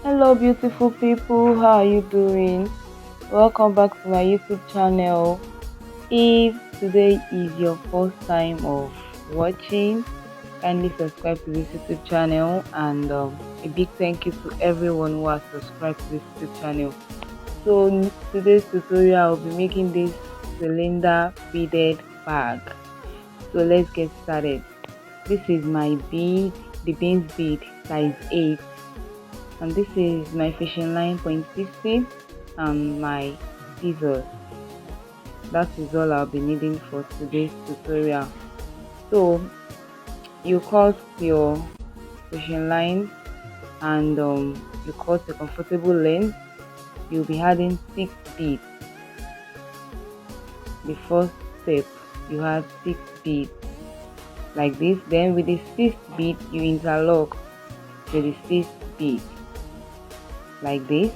Hello, beautiful people. How are you doing? Welcome back to my YouTube channel. If today is your first time of watching, kindly subscribe to this YouTube channel, and a big thank you to everyone who has subscribed to this YouTube channel. So, in today's tutorial, I'll be making this cylinder beaded bag. So, let's get started. This is my bead, the beans bead size 8. And this is my fishing line point 60 and my scissors. That is all I'll be needing for today's tutorial. So you cut your fishing line, and you cut a comfortable length. You'll be adding 6 beads. The first step, you add 6 beads like this. Then with the 6th bead, you interlock with the 6th bead like this.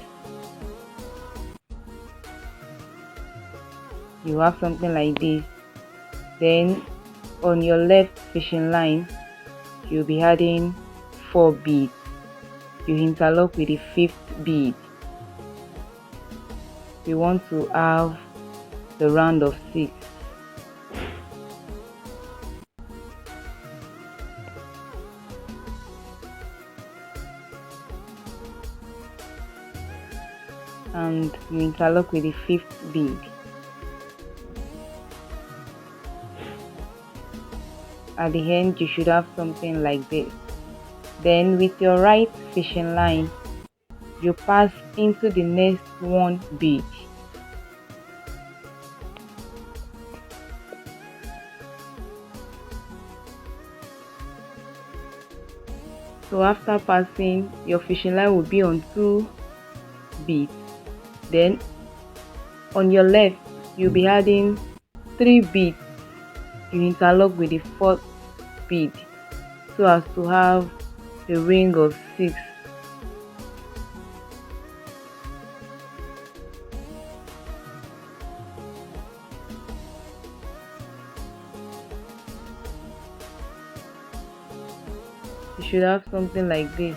You have something like this. Then on your left fishing line, you'll be adding 4 beads. You interlock with the 5th bead. We want to have the round of 6. And you interlock with the 5th bead. At the end, you should have something like this. Then with your right fishing line, you pass into the next 1 bead. So after passing, your fishing line will be on 2 beads. Then on your left, you'll be adding 3 beads. You interlock with the 4th bead so as to have a ring of 6. You should have something like this.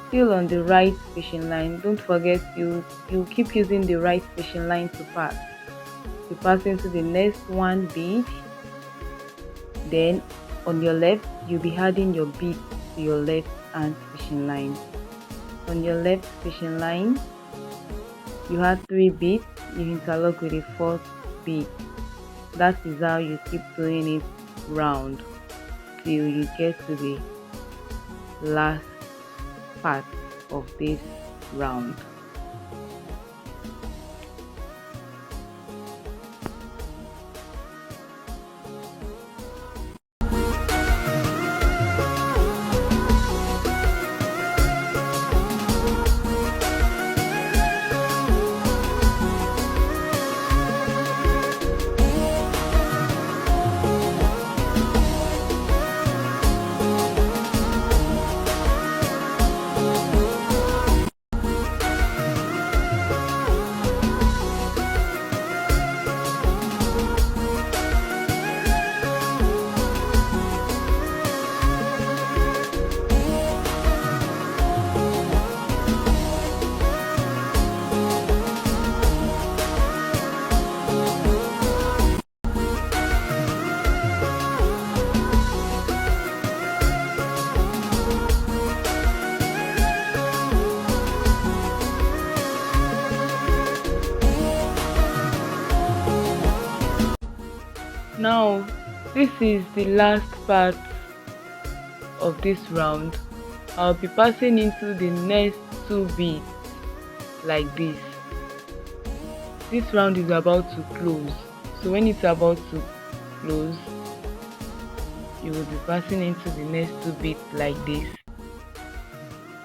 Still on the right fishing line, don't forget you keep using the right fishing line to pass. You pass into the next 1 bead. Then on your left, you'll be adding your bead to your left hand fishing line. On your left fishing line, you add 3 beads. You interlock with the 4th bead. That is how you keep doing it round till you get to the last part of this round. Now, this is the last part of this round. I'll be passing into the next 2 beads like this. This round is about to close. So when it's about to close, you will be passing into the next 2 beads like this.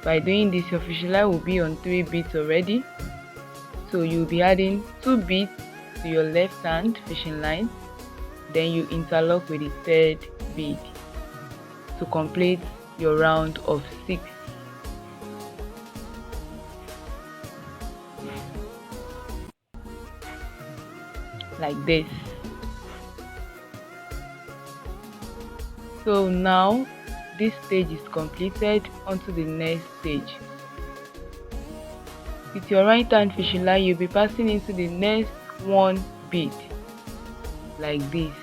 By doing this, your fishing line will be on 3 beads already. So you'll be adding 2 beads to your left hand fishing line. Then you interlock with the 3rd bead to complete your round of 6. Like this. So now this stage is completed. Onto the next stage. With your right hand fishing line, you'll be passing into the next one bead like this.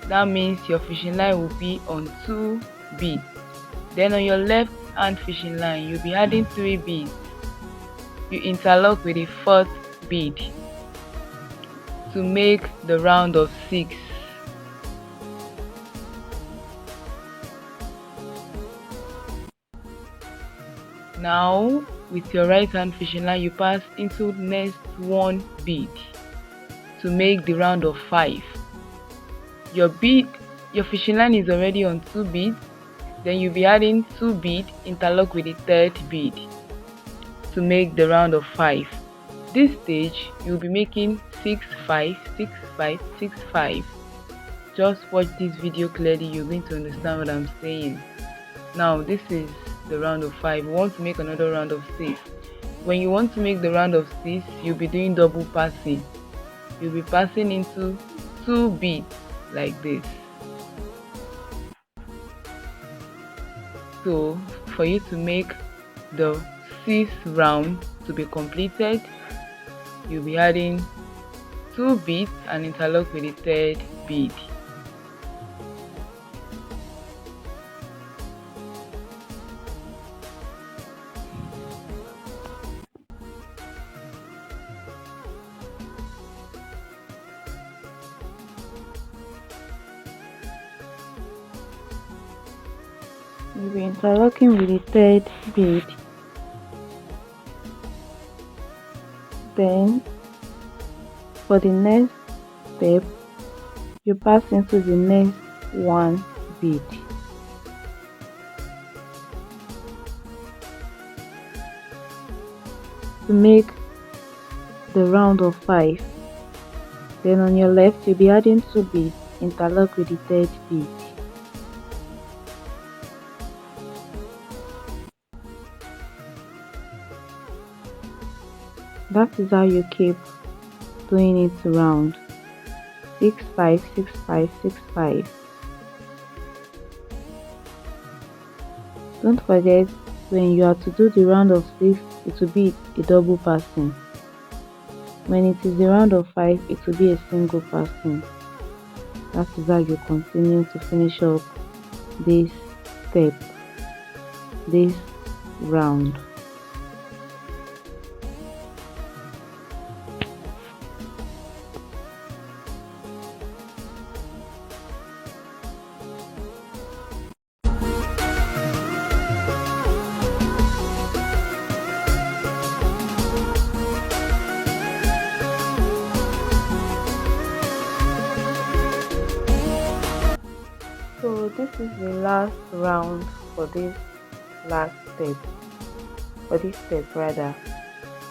That means your fishing line will be on 2 beads. Then on your left hand fishing line, you'll be adding 3 beads. You interlock with the 4th bead to make the round of 6. Now with your right hand fishing line, you pass into next 1 bead to make the round of 5. Your fishing line is already on 2 beads. Then you'll be adding 2 beads, interlock with the 3rd bead to make the round of 5. This stage you'll be making 6 5 6 5 6 5. Just watch this video clearly, you're going to understand what I'm saying. Now this is the round of 5. We want to make another round of 6. When you want to make the round of 6, you'll be doing double passing. You'll be passing into 2 beads like this. So for you to make the 6th round to be completed, you'll be adding 2 beads and interlock with the 3rd bead. You'll be interlocking with the 3rd bead. Then for the next step, you pass into the next 1 bead. To make the round of 5. Then on your left, you'll be adding 2 beads, interlock with the 3rd bead. That is how you keep doing it round. 6 5 6 5 6 5. Don't forget, when you are to do the round of 6, it will be a double passing. When it is the round of 5, it will be a single passing. That is how you continue to finish up this step, this round. So this is the last round for this step rather.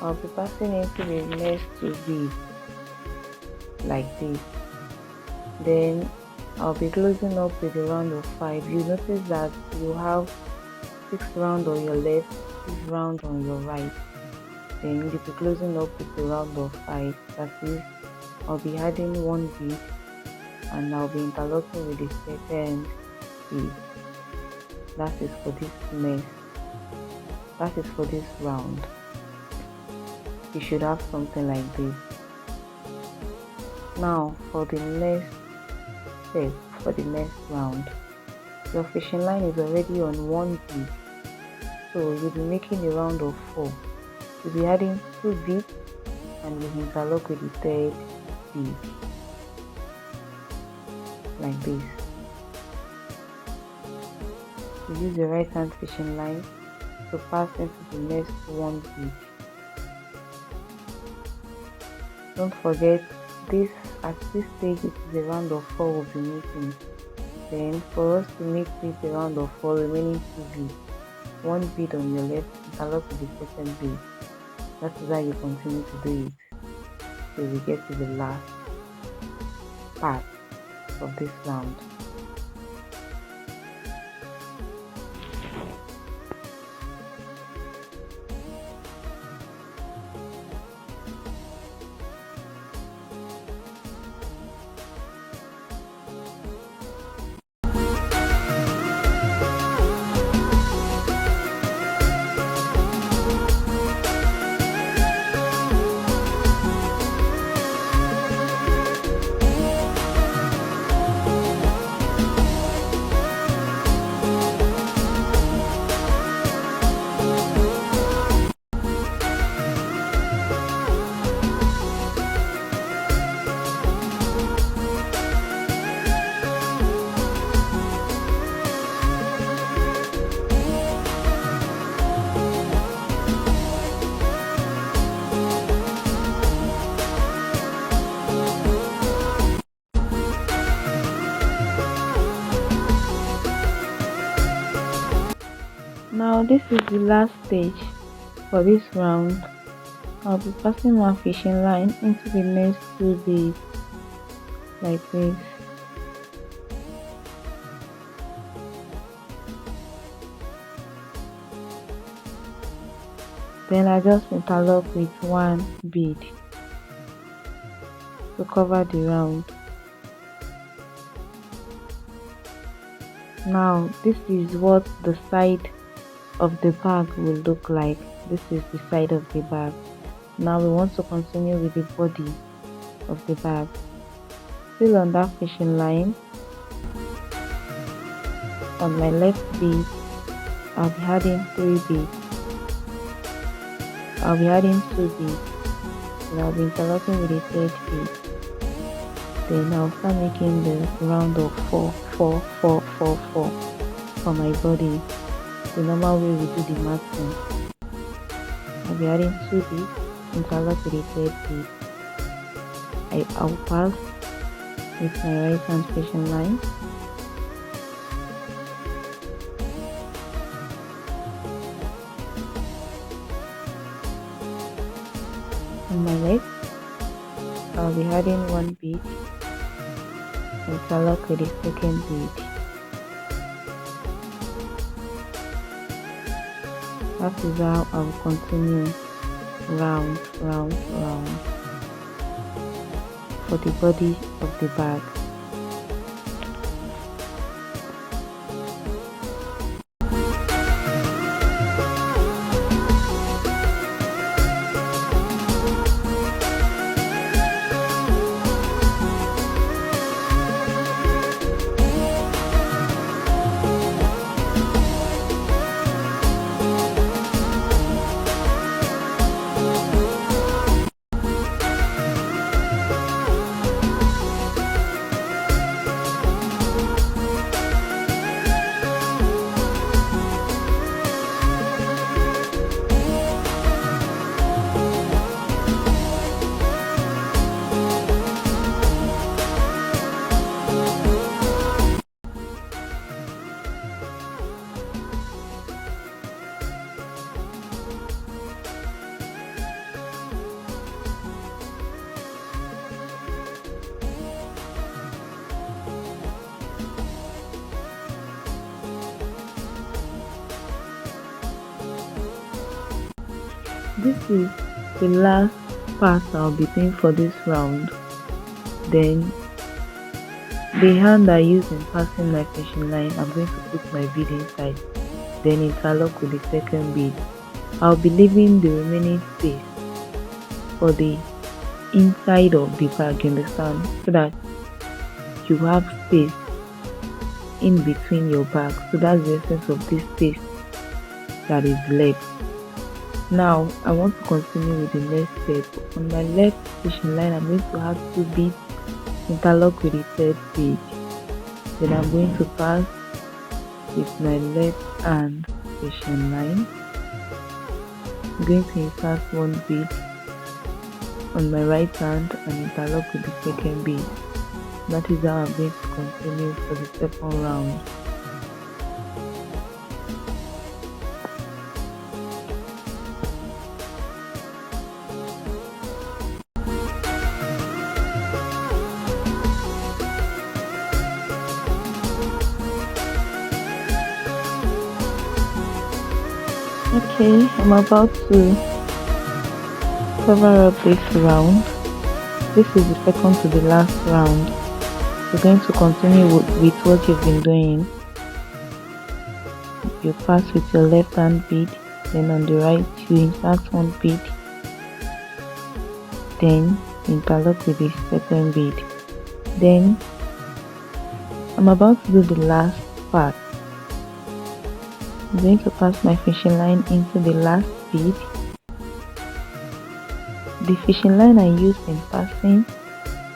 I'll be passing into the next 2 beads like this. Then I'll be closing up with the round of 5. You notice that you have 6 round on your left, 6 round on your right. Then you'll be closing up with the round of 5. That is, I'll be adding 1 bead and I'll be interlocking with the 2nd bead. That is for this round. You should have something like this. Now for the next step, for the next round, your fishing line is already on 1 bead, so you'll be making a round of 4. You'll be adding 2 beads and you interlock with the 3rd bead like this. You use your right hand fishing line to pass into the next 1 bead. Don't forget, at this stage it is a round of 4 we'll be making. Then for us to make this a round of 4 remaining 2 beads, 1 bead on your left, interlock with the 2nd bead. That is how you continue to do it till we get to the last part of this round. Now this is the last stage for this round. I'll be passing my fishing line into the next two beads like this. Then I just interlock with one bead to cover the round. Now this is what the side of the bag will look like. This is the side of the bag. Now we want to continue with the body of the bag. Still on that fishing line, on my left bead, I'll be adding 3 beads. I'll be adding 2 beads, and I'll be interlocking with a 3rd bead. Then I'll start making the round of 4, 4, 4, 4, 4 for my body, the normal way we do the marking. I'll be adding 2 beads, interlock with a 3rd bead. I'll pass with my right hand fishing line. On my left, I'll be adding 1 bead, interlock with the 2nd bead. That is how I will continue round, round, round for the body of the bag. This is the last part I'll be doing for this round. Then the hand I use in passing my fishing line, I'm going to put my bead inside, then interlock with the 2nd bead. I'll be leaving the remaining space for the inside of the bag, you understand, so that you have space in between your bag. So that's the essence of this space that is left. Now I want to continue with the next step. On my left fishing line, I'm going to add 2 beads, interlock with the 3rd bead. Then I'm going to pass with my left hand fishing line. I'm going to insert 1 bead on my right hand and interlock with the 2nd bead. That is how I'm going to continue for the 2nd round. Okay, I'm about to cover up this round. This is the 2nd to the last round. You're going to continue with what you've been doing. You pass with your left hand bead, then on the right you insert 1 bead, then interlock with the 2nd bead. Then I'm about to do the last part. I'm going to pass my fishing line into the last bead. The fishing line I used in passing,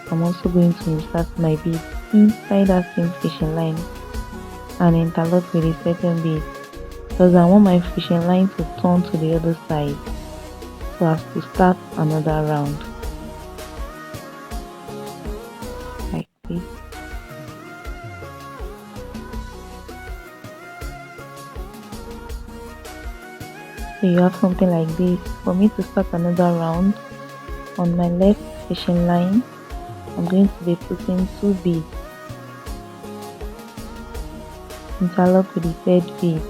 I'm also going to insert my bead inside that same fishing line and interlock with the 2nd bead, because I want my fishing line to turn to the other side so as to start another round like this. So you have something like this. For me to start another round, on my left fishing line, I'm going to be putting 2 beads, interlock with the third bead.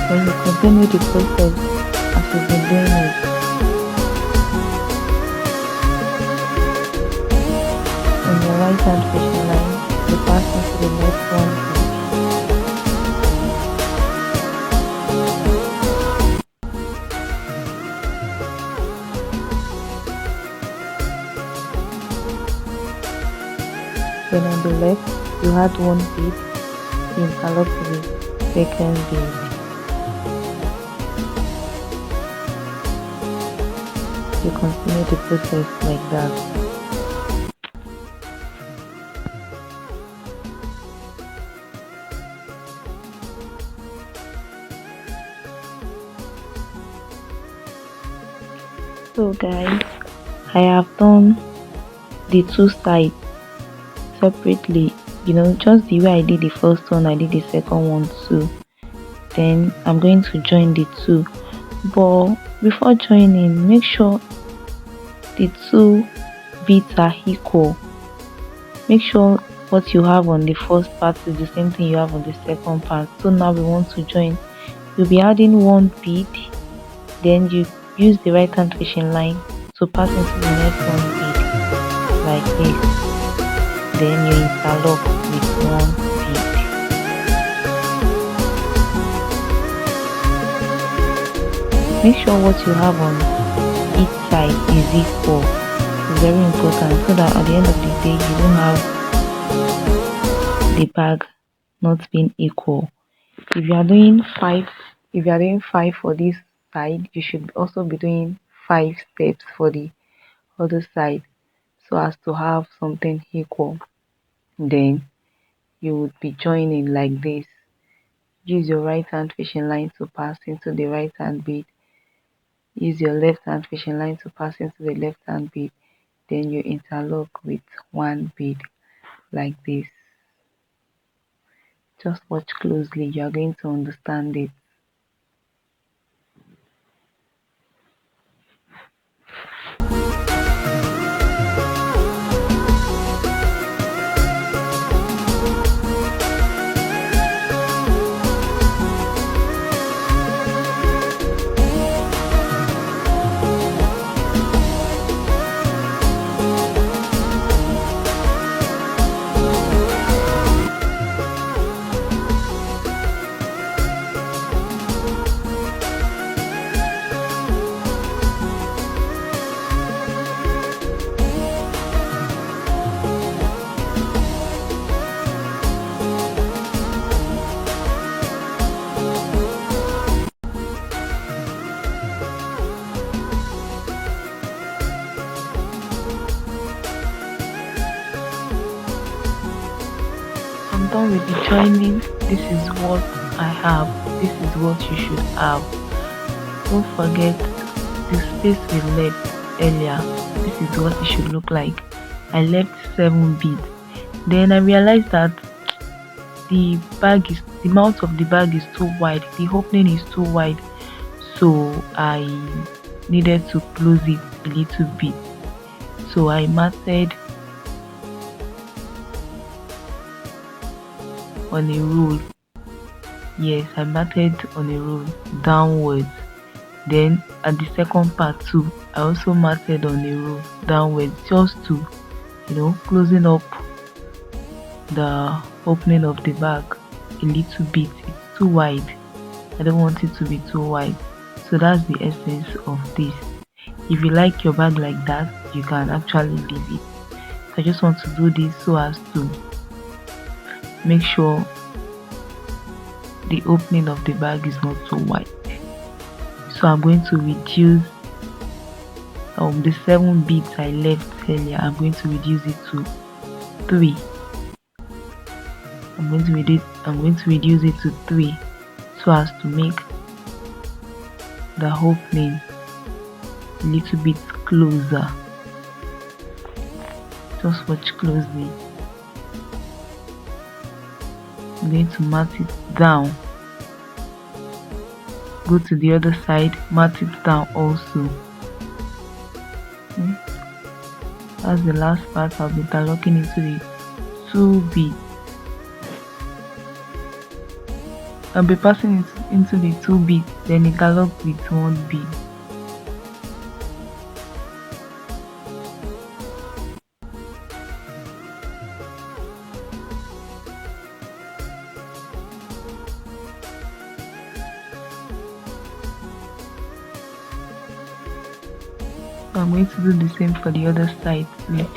Then you continue the process as you've been doing it. On your right hand fishing line, you pass into the next one bead. Then on the left, you add 1 bead, you interlock with the second bead. You continue the process like that. So guys, I have done the 2 sides separately, just the way I did the first one, I did the second one too. Then I'm going to join the 2, but before joining, make sure the 2 beads are equal. Make sure what you have on the first part is the same thing you have on the second part. So now we want to join. You'll be adding 1 bead, then you use the right hand fishing line to pass into the next 1 bead like this. Then you interlock with 1 bead. Make sure what you have on each side is equal. It's very important so that at the end of the day you don't have the bag not being equal. If you are doing 5 for this side, you should also be doing 5 steps for the other side so as to have something equal. Then you would be joining like this. Use your right hand fishing line to pass into the right hand bead. Use your left hand fishing line to pass into the left hand bead. Then you interlock with 1 bead like this. Just watch closely, you are going to understand it. I'm done with the joining. This is what I have. This is what you should have. Don't forget the space we left earlier. This is what it should look like. I left 7 beads. Then I realized that the mouth of the bag is too wide. The opening is too wide. So I needed to close it a little bit. So I matted on a roll. Yes, I matted on a roll downwards. Then at the second part too, I also matted on a roll downwards, just to closing up the opening of the bag a little bit. It's too wide. I don't want it to be too wide. So that's the essence of this. If you like your bag like that, you can actually leave it. So I just want to do this so as to make sure the opening of the bag is not too wide. So I'm going to reduce the 7 beads I left earlier. I'm going to reduce it to 3. I'm going to reduce it to 3 so as to make the opening a little bit closer. Just watch closely. I'm going to mat it down. Go to the other side, mat it down also. Okay. That's the last part. I'll be interlocking into the 2 beads. I'll be passing it into the 2 beads, then interlock with 1 bead. So I'm going to do the same for the other side too.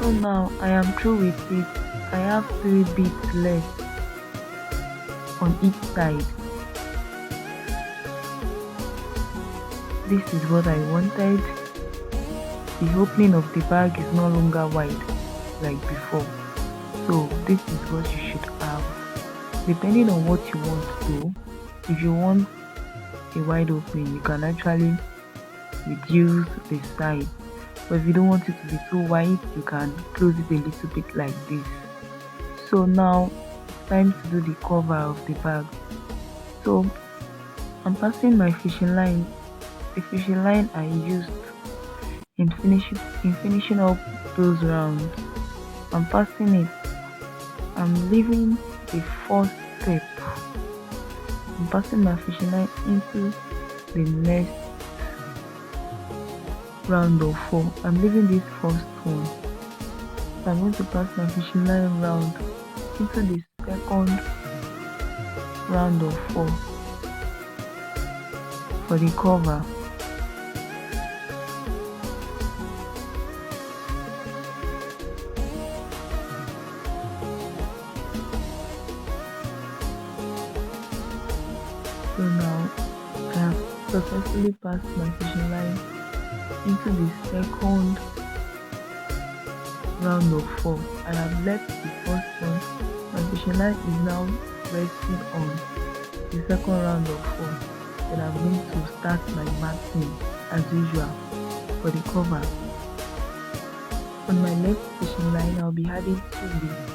So now I am through with it. I have 3 beads left on each side. This is what I wanted. The opening of the bag is no longer wide like before. So this is what you should have. Depending on what you want to do, if you want a wide opening, you can actually reduce the size. But if you don't want it to be too wide, you can close it a little bit like this. So now it's time to do the cover of the bag. So I'm passing my fishing line, the fishing line I used in finishing up those rounds. I'm passing it. I'm leaving the first step. I'm passing my fishing line into the next round of 4. I'm leaving this first one. So I'm going to pass my fishing line round into the second round of 4 for the cover. So now I have successfully passed my fishing line into the second round of 4. I have left the first one. My fishing line is now resting on the second round of 4. Then I'm going to start my matting as usual for the cover. On my left fishing line, I'll be adding 2 beads,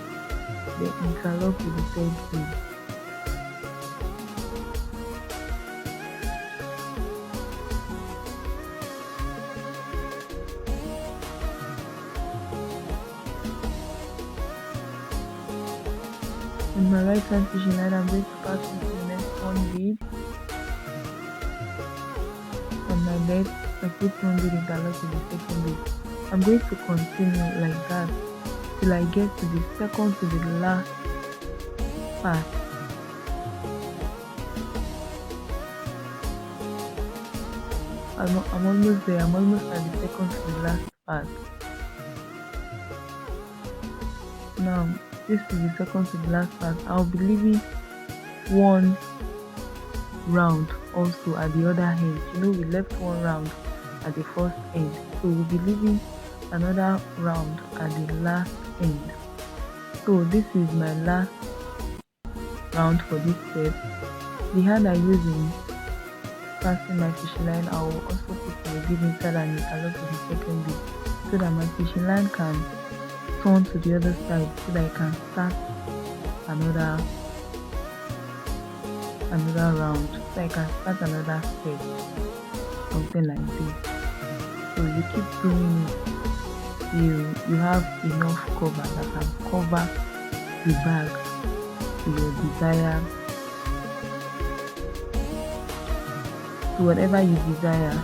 then interlock with the 3rd bead. On my right hand fishing line, I'm going to pass into the next 1 bead. On my left, I put 1 bead interlock with the 2nd bead. I'm going to continue like that till I get to the second to the last part. I'm almost there. I'm almost at the second to the last part. Now this is the second to the last part. I'll be leaving 1 round also at the other end. You know, we left 1 round at the first end, so we'll be leaving another round at the last end. So this is my last round for this step. The hand I use in passing my fishing line, I will also put my bead inside and interlock with the 2nd bead so that my fishing line can turn to the other side, so that I can start another round, so I can start another step. something like this. So you keep doing it till you have enough cover that can cover the bag to your desire, to whatever you desire.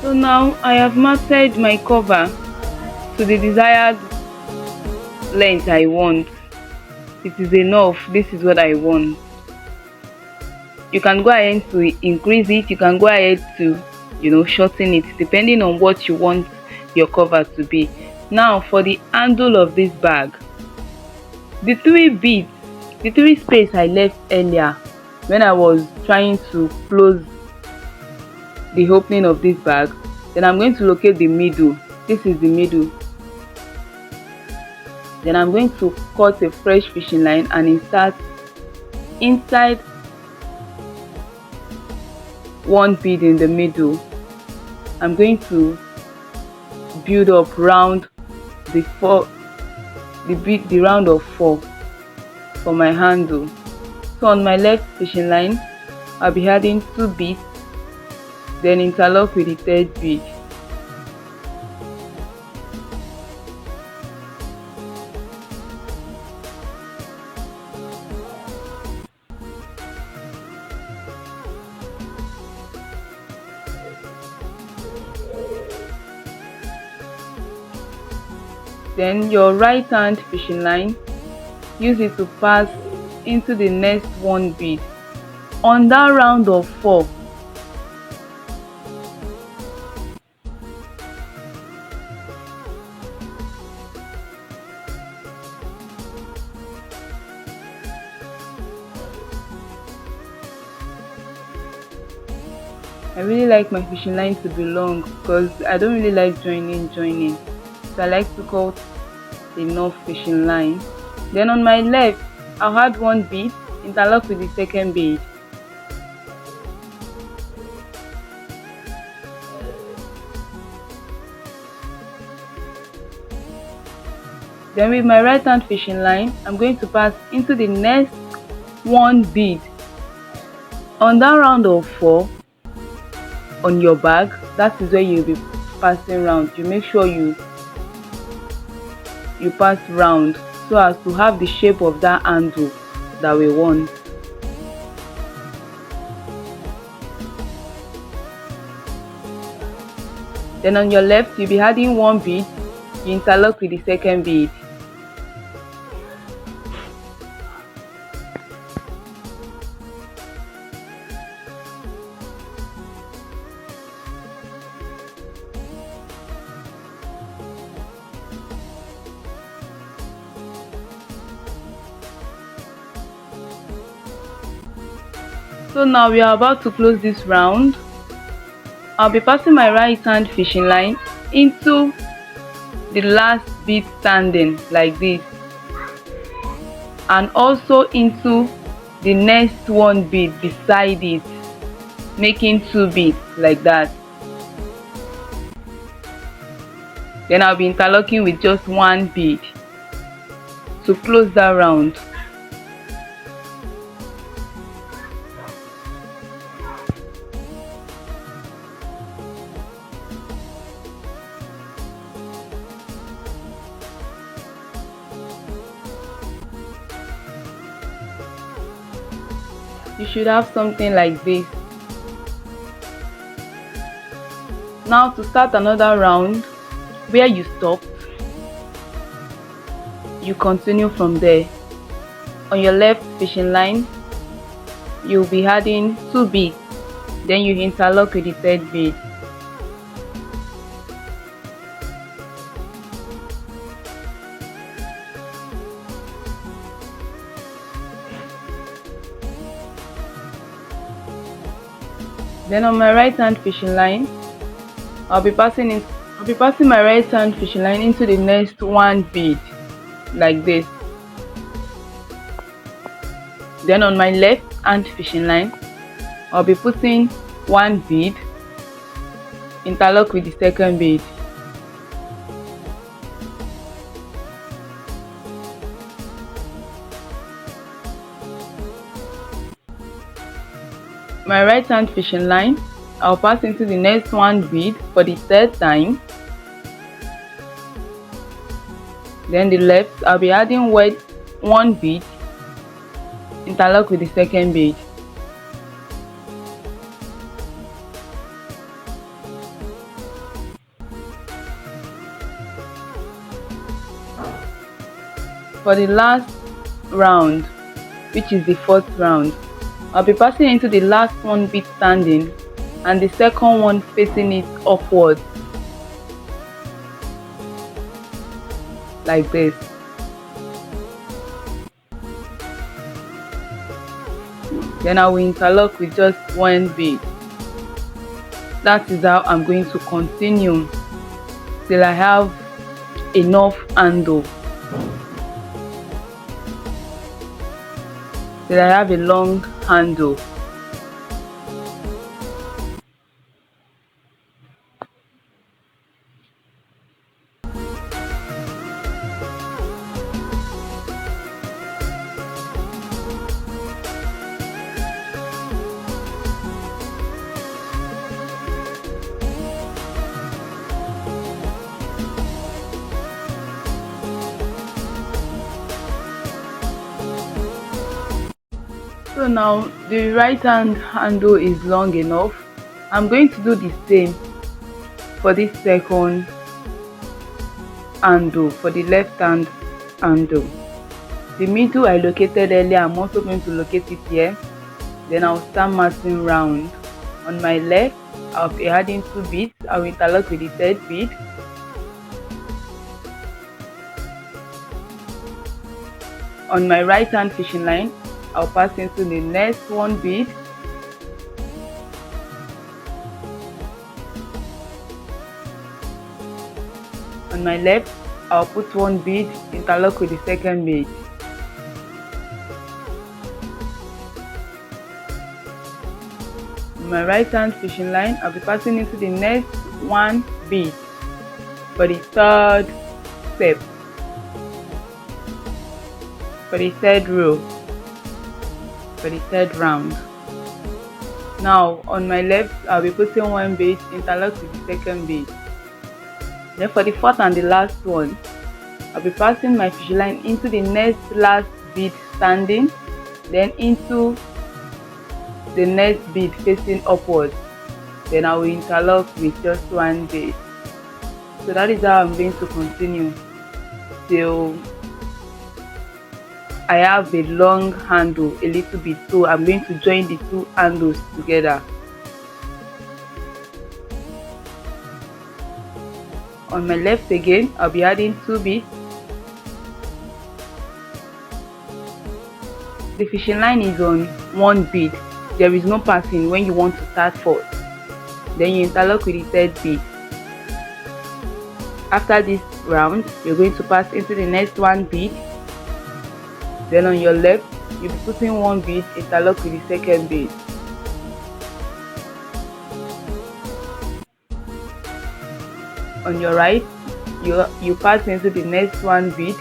So now I have matted my cover to the desired length I want. It is enough. This is what I want. You can go ahead to increase it. You can go ahead to, shorten it depending on what you want your cover to be. Now for the handle of this bag, the three space I left earlier when I was trying to close the opening of this bag, then I'm going to locate the middle. This is the middle. Then I'm going to cut a fresh fishing line and insert inside one bead in the middle. I'm going to build up round the round of 4 for my handle. So on my left fishing line, I'll be adding 2 beads, then interlock with the 3rd bead. Then your right hand fishing line, use it to pass into the next 1 bead on that round of 4. I really like my fishing line to be long because I don't really like joining. So I like to cut enough fishing line. Then on my left, I'll add 1 bead, interlock with the 2nd bead. Then with my right hand fishing line, I'm going to pass into the next 1 bead on that round of 4 on your bag. That is where you'll be passing round. You make sure you pass round so as to have the shape of that handle that we want. Then on your left, you'll be adding 1 bead, you interlock with the 2nd bead. So now we are about to close this round. I'll be passing my right hand fishing line into the last bead standing like this, and also into the next 1 bead beside it, making 2 beads like that. Then I'll be interlocking with just 1 bead to close that round. You should have something like this. Now to start another round, where you stopped, you continue from there. On your left fishing line, you'll be adding 2 beads, then you interlock with the 3rd bead. Then on my right hand fishing line, I'll be passing my right hand fishing line into the next one bead like this. Then on my left hand fishing line, I'll be putting one bead, interlock with the second bead. My right hand fishing line, I'll pass into the next one bead for the third time. Then the left, I'll be adding one bead, interlock with the second bead. For the last round, which is the fourth round, I'll be passing into the last one bead standing and the second one facing it upwards like this. Then I will interlock with just one bead. That is how I'm going to continue till I have enough handle, till I have a long handle. So now the right hand handle is long enough. I'm going to do the same for this second handle, for the left hand handle. The middle I located earlier, I'm also going to locate it here. Then I'll start marching round. On my left, I'll be adding two beads. I will interlock with the third bead. On my right hand fishing line, I'll pass into the next one bead. On my left, I'll put one bead, interlock with the second bead. On my right hand fishing line, I'll be passing into the next one bead for the third step, for the third row, for the third round. Now on my left, I'll be putting one bead, interlock with the second bead. Then for the fourth and the last one, I'll be passing my fishing line into the next last bead standing, then into the next bead facing upwards. Then I will interlock with just one bead. So that is how I'm going to continue till I have a long handle a little bit. So I'm going to join the two handles together. On my left again, I'll be adding two beads. The fishing line is on one bead. There is no passing when you want to start first. Then you interlock with the third bead. After this round, you're going to pass into the next one bead. Then on your left, you'll be putting one bead, interlock with the second bead. On your right, you pass into the next one bead.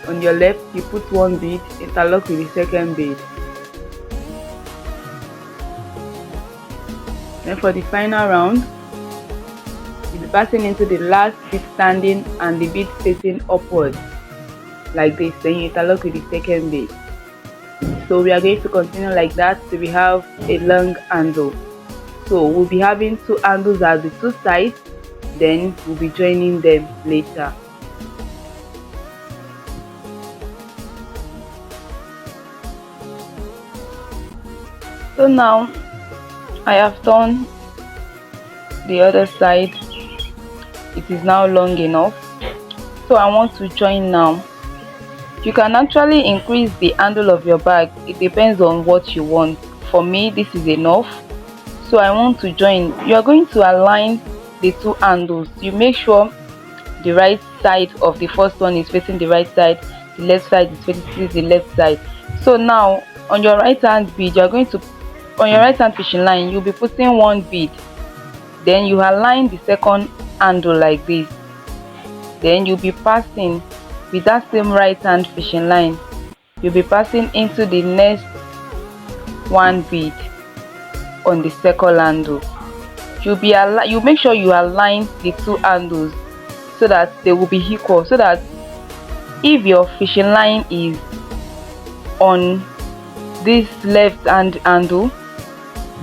On your left, you put one bead, interlock with the second bead. Then for the final round, you'll be passing into the last bead standing and the bead facing upwards like this. Then you interlock with the second bead. So we are going to continue like that till we have a long handle. So we'll be having two handles at the two sides, then we'll be joining them later. So now I have done the other side. It is now long enough, so I want to join now. You can actually increase the handle of your bag. It depends on what you want for me this is enough. So I want to join. You are going to align the two handles. You make sure the right side of the first one is facing the right side, the left side is facing the left side. So now on your right hand bead, you are going to, on your right hand fishing line, you'll be putting one bead, then you align the second handle like this, then you'll be passing with that same right hand fishing line, you'll be passing into the next one bead on the second handle. You make sure you align the two handles so that they will be equal, so that if your fishing line is on this left hand handle,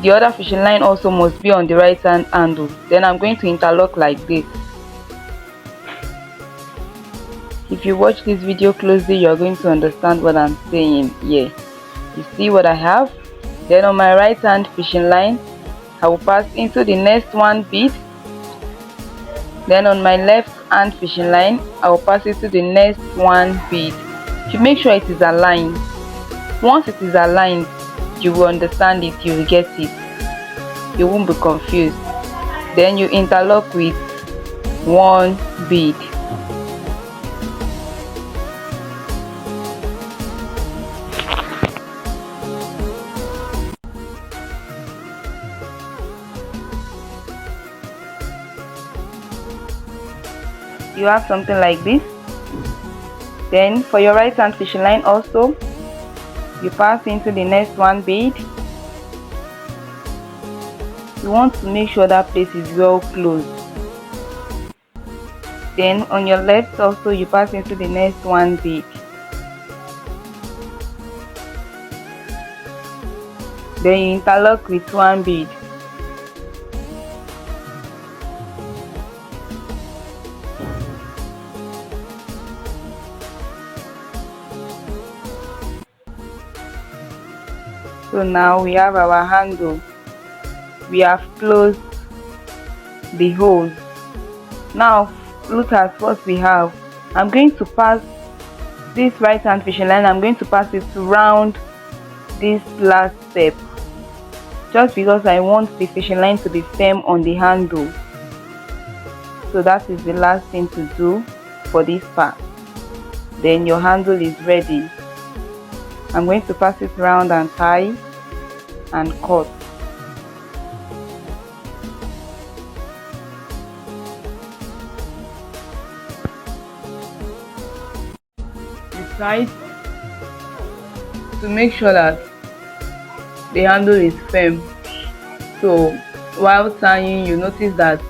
the other fishing line also must be on the right hand handle. Then I'm going to interlock like this. If you watch this video closely, you're going to understand what I'm saying here. You see what I have? Then on my right hand fishing line, I will pass into the next one bead. Then on my left hand fishing line, I will pass into the next one bead. You make sure it is aligned. Once it is aligned, you will understand it, you will get it, you won't be confused. Then you interlock with one bead. You have something like this. Then for your right hand fishing line also, you pass into the next one bead. You want to make sure that place is well closed. Then on your left also, you pass into the next one bead. Then you interlock with one bead. So now we have our handle. We have closed the holes. Now look at what we have. I'm going to pass this right hand fishing line, I'm going to pass it around this last step, just because I want the fishing line to be firm on the handle. So that is the last thing to do for this part. Then your handle is ready. I'm going to pass it around and tie and cut. Decide to make sure that the handle is firm. So while tying, you notice that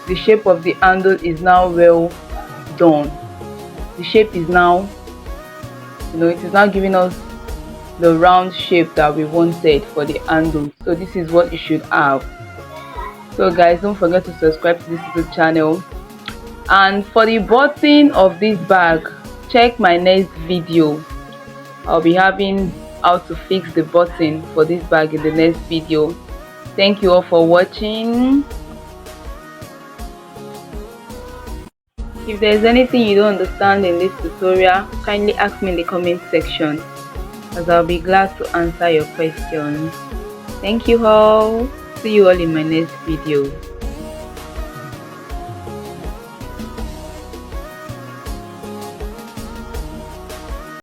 the shape of the handle is now well done. The shape is now, it is now giving us the round shape that we wanted for the handle. So this is what you should have. So guys, don't forget to subscribe to this YouTube channel. And for the button of this bag, check my next video. I'll be having how to fix the button for this bag in the next video. Thank you all for watching. If there's anything you don't understand in this tutorial, kindly ask me in the comment section, as I'll be glad to answer your questions. Thank you all. See you all in my next video.